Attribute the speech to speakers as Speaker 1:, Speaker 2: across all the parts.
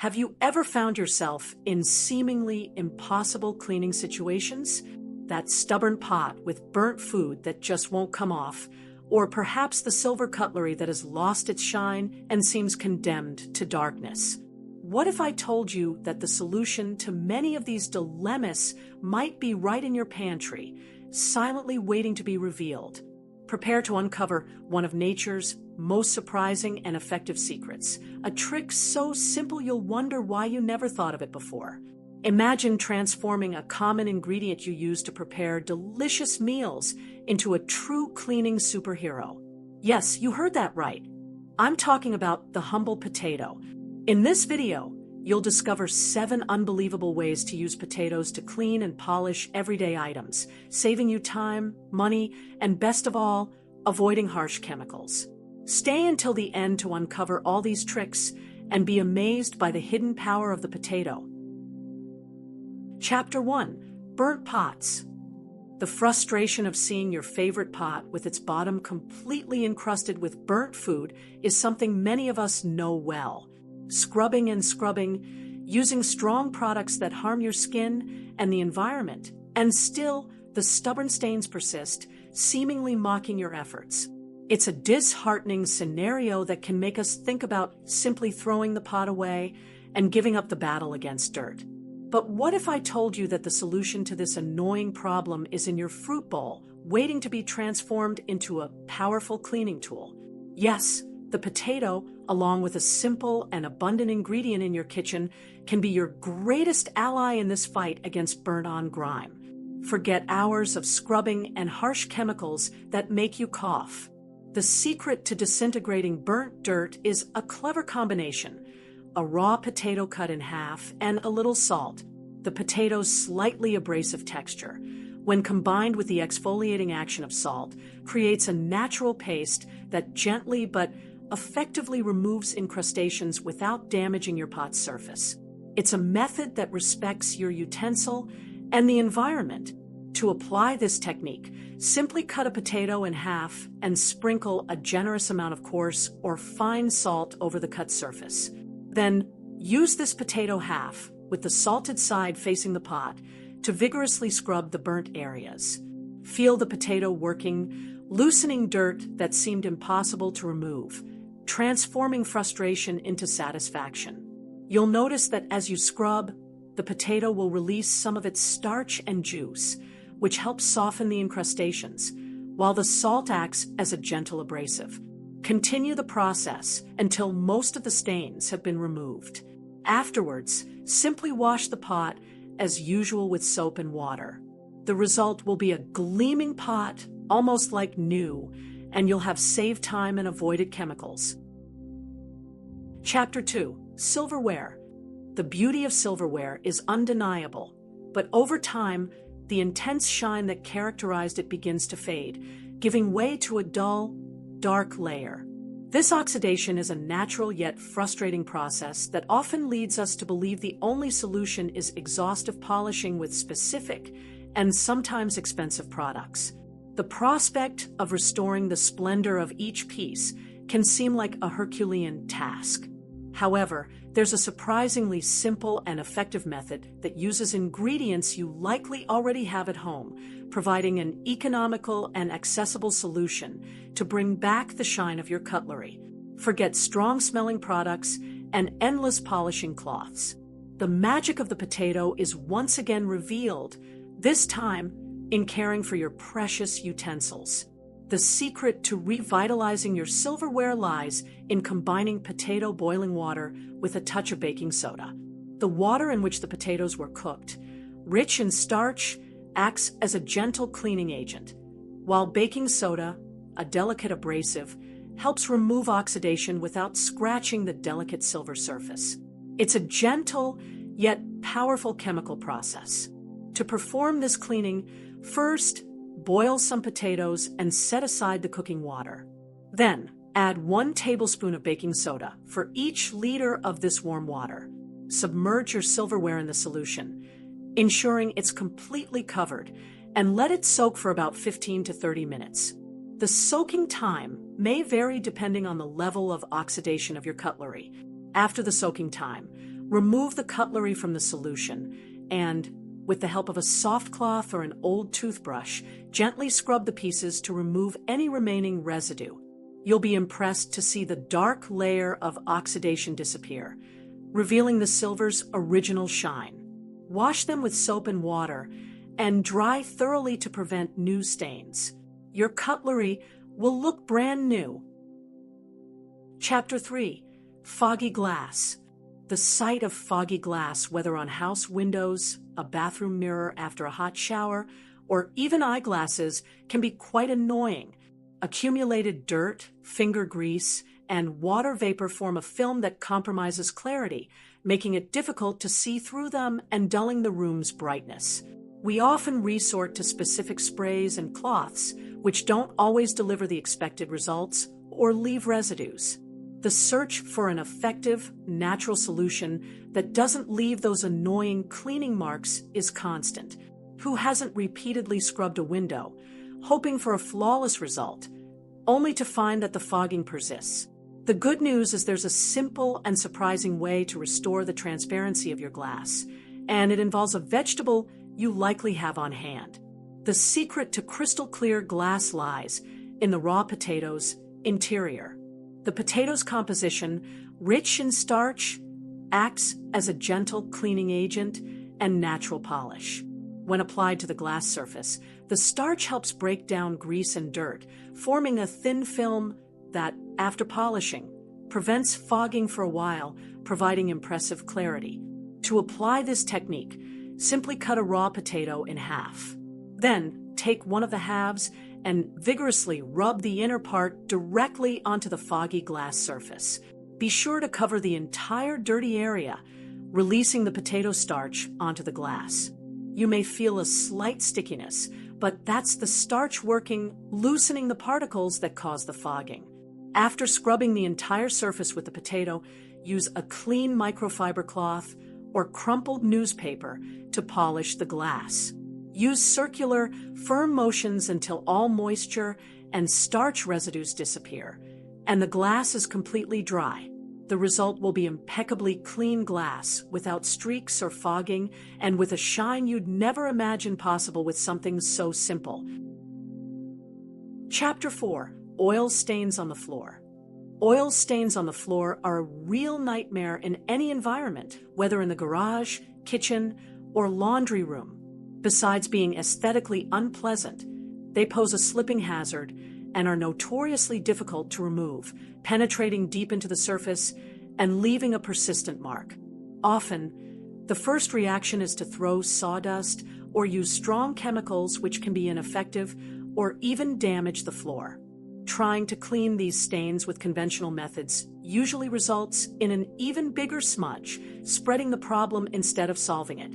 Speaker 1: Have you ever found yourself in seemingly impossible cleaning situations? That stubborn pot with burnt food that just won't come off, or perhaps the silver cutlery that has lost its shine and seems condemned to darkness. What if I told you that the solution to many of these dilemmas might be right in your pantry, silently waiting to be revealed? Prepare to uncover one of nature's most surprising and effective secrets, a trick so simple you'll wonder why you never thought of it before. Imagine transforming a common ingredient you use to prepare delicious meals into a true cleaning superhero. Yes, you heard that right. I'm talking about the humble potato. In this video, you'll discover 7 unbelievable ways to use potatoes to clean and polish everyday items, saving you time, money, and best of all, avoiding harsh chemicals. Stay until the end to uncover all these tricks and be amazed by the hidden power of the potato. Chapter 1: Burnt Pots. The frustration of seeing your favorite pot with its bottom completely encrusted with burnt food is something many of us know well. Scrubbing and scrubbing, using strong products that harm your skin and the environment, and still the stubborn stains persist, seemingly mocking your efforts. It's a disheartening scenario that can make us think about simply throwing the pot away and giving up the battle against dirt. But what if I told you that the solution to this annoying problem is in your fruit bowl, waiting to be transformed into a powerful cleaning tool? Yes, the potato, along with a simple and abundant ingredient in your kitchen, can be your greatest ally in this fight against burnt-on grime. Forget hours of scrubbing and harsh chemicals that make you cough. The secret to disintegrating burnt dirt is a clever combination: a raw potato cut in half and a little salt. The potato's slightly abrasive texture, when combined with the exfoliating action of salt, creates a natural paste that gently but effectively removes incrustations without damaging your pot's surface. It's a method that respects your utensil and the environment. To apply this technique, simply cut a potato in half and sprinkle a generous amount of coarse or fine salt over the cut surface. Then, use this potato half, with the salted side facing the pot, to vigorously scrub the burnt areas. Feel the potato working, loosening dirt that seemed impossible to remove, transforming frustration into satisfaction. You'll notice that as you scrub, the potato will release some of its starch and juice, which helps soften the incrustations, while the salt acts as a gentle abrasive. Continue the process until most of the stains have been removed. Afterwards, simply wash the pot as usual with soap and water. The result will be a gleaming pot, almost like new, and you'll have saved time and avoided chemicals. Chapter 2: Silverware. The beauty of silverware is undeniable, but over time, the intense shine that characterized it begins to fade, giving way to a dull, dark layer. This oxidation is a natural yet frustrating process that often leads us to believe the only solution is exhaustive polishing with specific and sometimes expensive products. The prospect of restoring the splendor of each piece can seem like a Herculean task. However, there's a surprisingly simple and effective method that uses ingredients you likely already have at home, providing an economical and accessible solution to bring back the shine of your cutlery. Forget strong-smelling products and endless polishing cloths. The magic of the potato is once again revealed, this time in caring for your precious utensils. The secret to revitalizing your silverware lies in combining potato boiling water with a touch of baking soda. The water in which the potatoes were cooked, rich in starch, acts as a gentle cleaning agent, while baking soda, a delicate abrasive, helps remove oxidation without scratching the delicate silver surface. It's a gentle yet powerful chemical process. To perform this cleaning, first, boil some potatoes and set aside the cooking water. Then, add 1 tablespoon of baking soda for each liter of this warm water. Submerge your silverware in the solution, ensuring it's completely covered, and let it soak for about 15 to 30 minutes. The soaking time may vary depending on the level of oxidation of your cutlery. After the soaking time, Remove the cutlery from the solution and, with the help of a soft cloth or an old toothbrush, gently scrub the pieces to remove any remaining residue. You'll be impressed to see the dark layer of oxidation disappear, revealing the silver's original shine. Wash them with soap and water and dry thoroughly to prevent new stains. Your cutlery will look brand new. Chapter 3. Foggy glass. The sight of foggy glass, whether on house windows, a bathroom mirror after a hot shower, or even eyeglasses, can be quite annoying. Accumulated dirt, finger grease, and water vapor form a film that compromises clarity, making it difficult to see through them and dulling the room's brightness. We often resort to specific sprays and cloths, which don't always deliver the expected results or leave residues. The search for an effective, natural solution that doesn't leave those annoying cleaning marks is constant. Who hasn't repeatedly scrubbed a window, hoping for a flawless result, only to find that the fogging persists? The good news is there's a simple and surprising way to restore the transparency of your glass, and it involves a vegetable you likely have on hand. The secret to crystal clear glass lies in the raw potato's interior. The potato's composition, rich in starch, acts as a gentle cleaning agent and natural polish. When applied to the glass surface, the starch helps break down grease and dirt, forming a thin film that, after polishing, prevents fogging for a while, providing impressive clarity. To apply this technique, simply cut a raw potato in half. Then, take one of the halves and vigorously rub the inner part directly onto the foggy glass surface. Be sure to cover the entire dirty area, releasing the potato starch onto the glass. You may feel a slight stickiness, but that's the starch working, loosening the particles that cause the fogging. After scrubbing the entire surface with the potato, use a clean microfiber cloth or crumpled newspaper to polish the glass. Use circular, firm motions until all moisture and starch residues disappear, and the glass is completely dry. The result will be impeccably clean glass, without streaks or fogging, and with a shine you'd never imagine possible with something so simple. Chapter 4. Oil stains on the floor. Oil stains on the floor are a real nightmare in any environment, whether in the garage, kitchen, or laundry room. Besides being aesthetically unpleasant, they pose a slipping hazard and are notoriously difficult to remove, penetrating deep into the surface and leaving a persistent mark. Often, the first reaction is to throw sawdust or use strong chemicals which can be ineffective or even damage the floor. Trying to clean these stains with conventional methods usually results in an even bigger smudge, spreading the problem instead of solving it.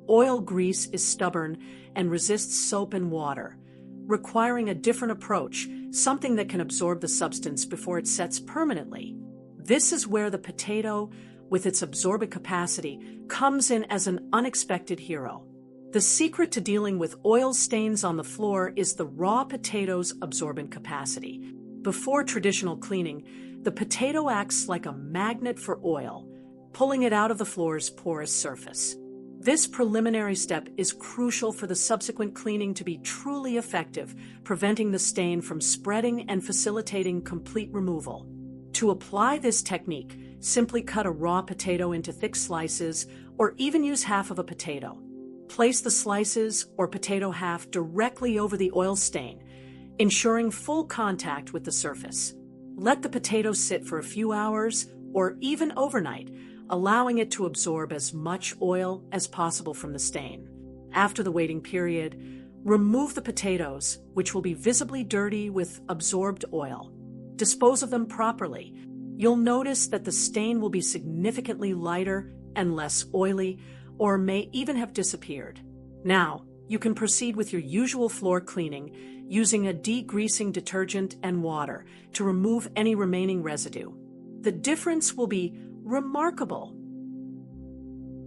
Speaker 1: Oil grease is stubborn and resists soap and water, requiring a different approach, something that can absorb the substance before it sets permanently. This is where the potato, with its absorbent capacity, comes in as an unexpected hero. The secret to dealing with oil stains on the floor is the raw potato's absorbent capacity. Before traditional cleaning, the potato acts like a magnet for oil, pulling it out of the floor's porous surface. This preliminary step is crucial for the subsequent cleaning to be truly effective, preventing the stain from spreading and facilitating complete removal. To apply this technique, simply cut a raw potato into thick slices or even use half of a potato. Place the slices or potato half directly over the oil stain, ensuring full contact with the surface. Let the potato sit for a few hours or even overnight, allowing it to absorb as much oil as possible from the stain. After the waiting period, remove the potatoes, which will be visibly dirty with absorbed oil. Dispose of them properly. You'll notice that the stain will be significantly lighter and less oily, or may even have disappeared. Now, you can proceed with your usual floor cleaning using a degreasing detergent and water to remove any remaining residue. The difference will be remarkable.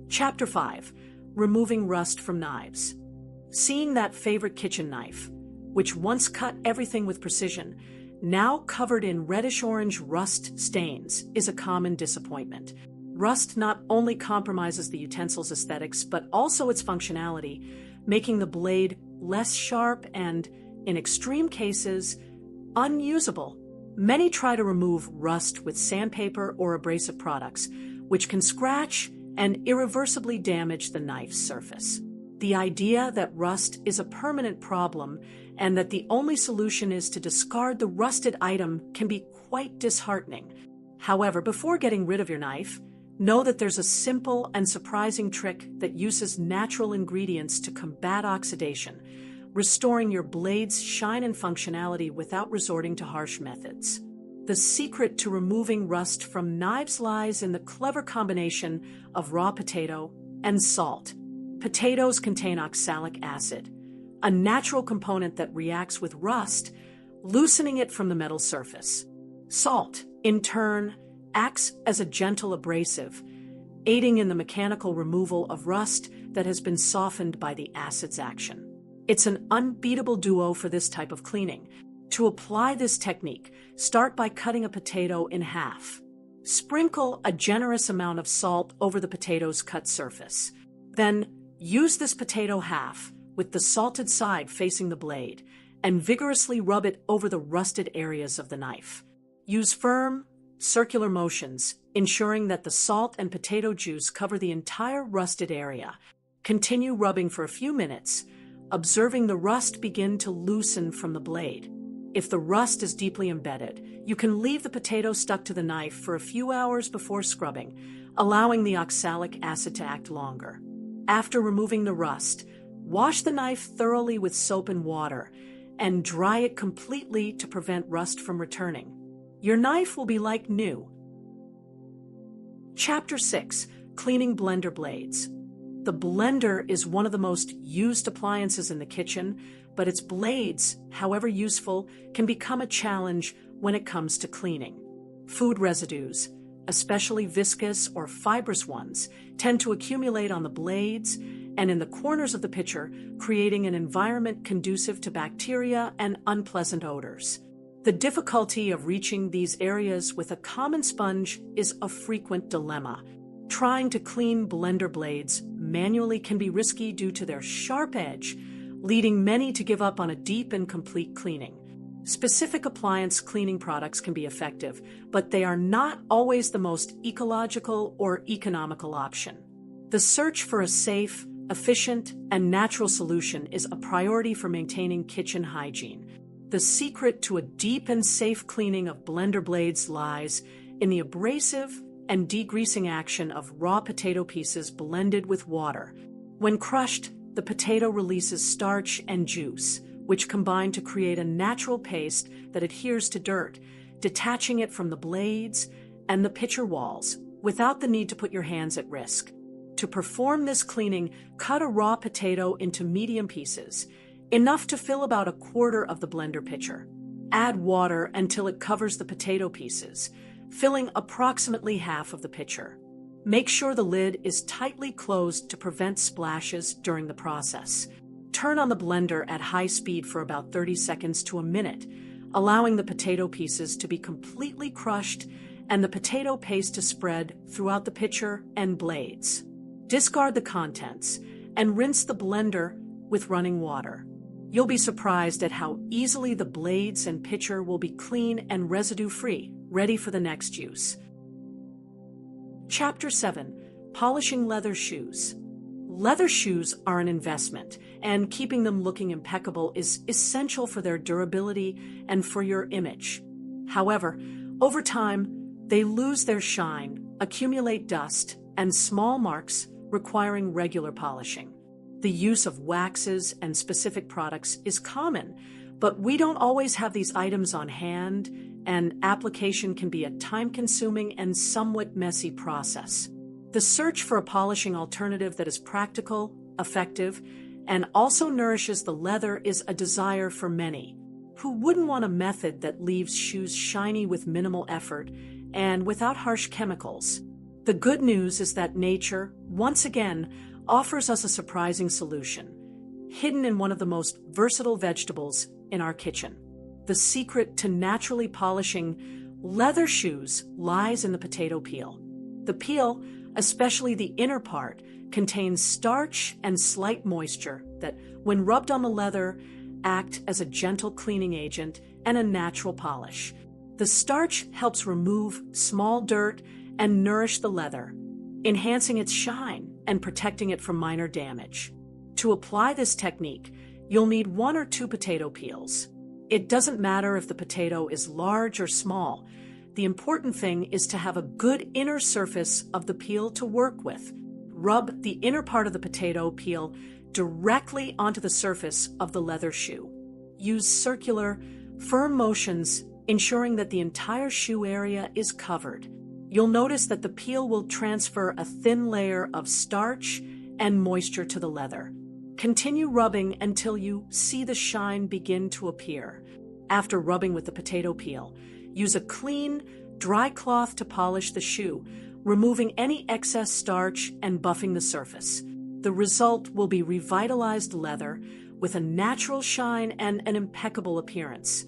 Speaker 1: Chapter 5. Removing rust from knives. Seeing that favorite kitchen knife, which once cut everything with precision, now covered in reddish-orange rust stains, is a common disappointment. Rust not only compromises the utensil's aesthetics, but also its functionality, making the blade less sharp and, in extreme cases, unusable. Many try to remove rust with sandpaper or abrasive products, which can scratch and irreversibly damage the knife's surface. The idea that rust is a permanent problem and that the only solution is to discard the rusted item can be quite disheartening. However, before getting rid of your knife, know that there's a simple and surprising trick that uses natural ingredients to combat oxidation, restoring your blade's shine and functionality without resorting to harsh methods. The secret to removing rust from knives lies in the clever combination of raw potato and salt. Potatoes contain oxalic acid, a natural component that reacts with rust, loosening it from the metal surface. Salt, in turn, acts as a gentle abrasive, aiding in the mechanical removal of rust that has been softened by the acid's action. It's an unbeatable duo for this type of cleaning. To apply this technique, start by cutting a potato in half. Sprinkle a generous amount of salt over the potato's cut surface. Then, use this potato half, with the salted side facing the blade, and vigorously rub it over the rusted areas of the knife. Use firm, circular motions, ensuring that the salt and potato juice cover the entire rusted area. Continue rubbing for a few minutes, observing the rust begin to loosen from the blade. If the rust is deeply embedded, you can leave the potato stuck to the knife for a few hours before scrubbing, allowing the oxalic acid to act longer. After removing the rust, wash the knife thoroughly with soap and water, and dry it completely to prevent rust from returning. Your knife will be like new. Chapter 6: Cleaning Blender Blades. The blender is one of the most used appliances in the kitchen, but its blades, however useful, can become a challenge when it comes to cleaning. Food residues, especially viscous or fibrous ones, tend to accumulate on the blades and in the corners of the pitcher, creating an environment conducive to bacteria and unpleasant odors. The difficulty of reaching these areas with a common sponge is a frequent dilemma. Trying to clean blender blades manually can be risky due to their sharp edge, leading many to give up on a deep and complete cleaning. Specific appliance cleaning products can be effective, but they are not always the most ecological or economical option. The search for a safe, efficient, and natural solution is a priority for maintaining kitchen hygiene. The secret to a deep and safe cleaning of blender blades lies in the abrasive and degreasing action of raw potato pieces blended with water. When crushed, the potato releases starch and juice, which combine to create a natural paste that adheres to dirt, detaching it from the blades and the pitcher walls without the need to put your hands at risk. To perform this cleaning, cut a raw potato into medium pieces, enough to fill about a quarter of the blender pitcher. Add water until it covers the potato pieces, filling approximately half of the pitcher. Make sure the lid is tightly closed to prevent splashes during the process. Turn on the blender at high speed for about 30 seconds to a minute, allowing the potato pieces to be completely crushed and the potato paste to spread throughout the pitcher and blades. Discard the contents and rinse the blender with running water. You'll be surprised at how easily the blades and pitcher will be clean and residue-free, ready for the next use. Chapter 7: Polishing Leather Shoes. Leather shoes are an investment, and keeping them looking impeccable is essential for their durability and for your image. However, over time, they lose their shine, accumulate dust, and small marks, requiring regular polishing. The use of waxes and specific products is common, but we don't always have these items on hand, and application can be a time-consuming and somewhat messy process. The search for a polishing alternative that is practical, effective, and also nourishes the leather is a desire for many. Who wouldn't want a method that leaves shoes shiny with minimal effort and without harsh chemicals? The good news is that nature, once again, offers us a surprising solution, hidden in one of the most versatile vegetables in our kitchen. The secret to naturally polishing leather shoes lies in the potato peel. The peel, especially the inner part, contains starch and slight moisture that, when rubbed on the leather, act as a gentle cleaning agent and a natural polish. The starch helps remove small dirt and nourish the leather, enhancing its shine and protecting it from minor damage. To apply this technique, you'll need 1 or 2 potato peels. It doesn't matter if the potato is large or small. The important thing is to have a good inner surface of the peel to work with. Rub the inner part of the potato peel directly onto the surface of the leather shoe. Use circular, firm motions, ensuring that the entire shoe area is covered. You'll notice that the peel will transfer a thin layer of starch and moisture to the leather. Continue rubbing until you see the shine begin to appear. After rubbing with the potato peel, use a clean, dry cloth to polish the shoe, removing any excess starch and buffing the surface. The result will be revitalized leather with a natural shine and an impeccable appearance.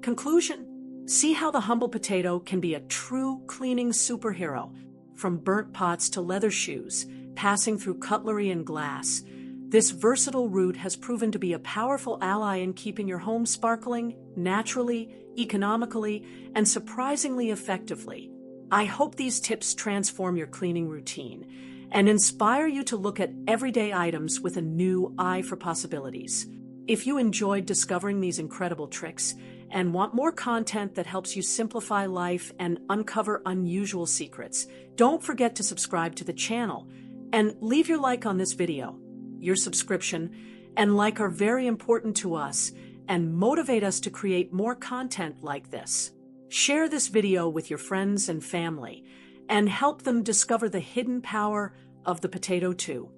Speaker 1: Conclusion: see how the humble potato can be a true cleaning superhero, from burnt pots to leather shoes, passing through cutlery and glass. This versatile root has proven to be a powerful ally in keeping your home sparkling, naturally, economically, and surprisingly effectively. I hope these tips transform your cleaning routine and inspire you to look at everyday items with a new eye for possibilities. If you enjoyed discovering these incredible tricks and want more content that helps you simplify life and uncover unusual secrets, don't forget to subscribe to the channel and leave your like on this video. Your subscription and like are very important to us and motivate us to create more content like this. Share this video with your friends and family and help them discover the hidden power of the potato too.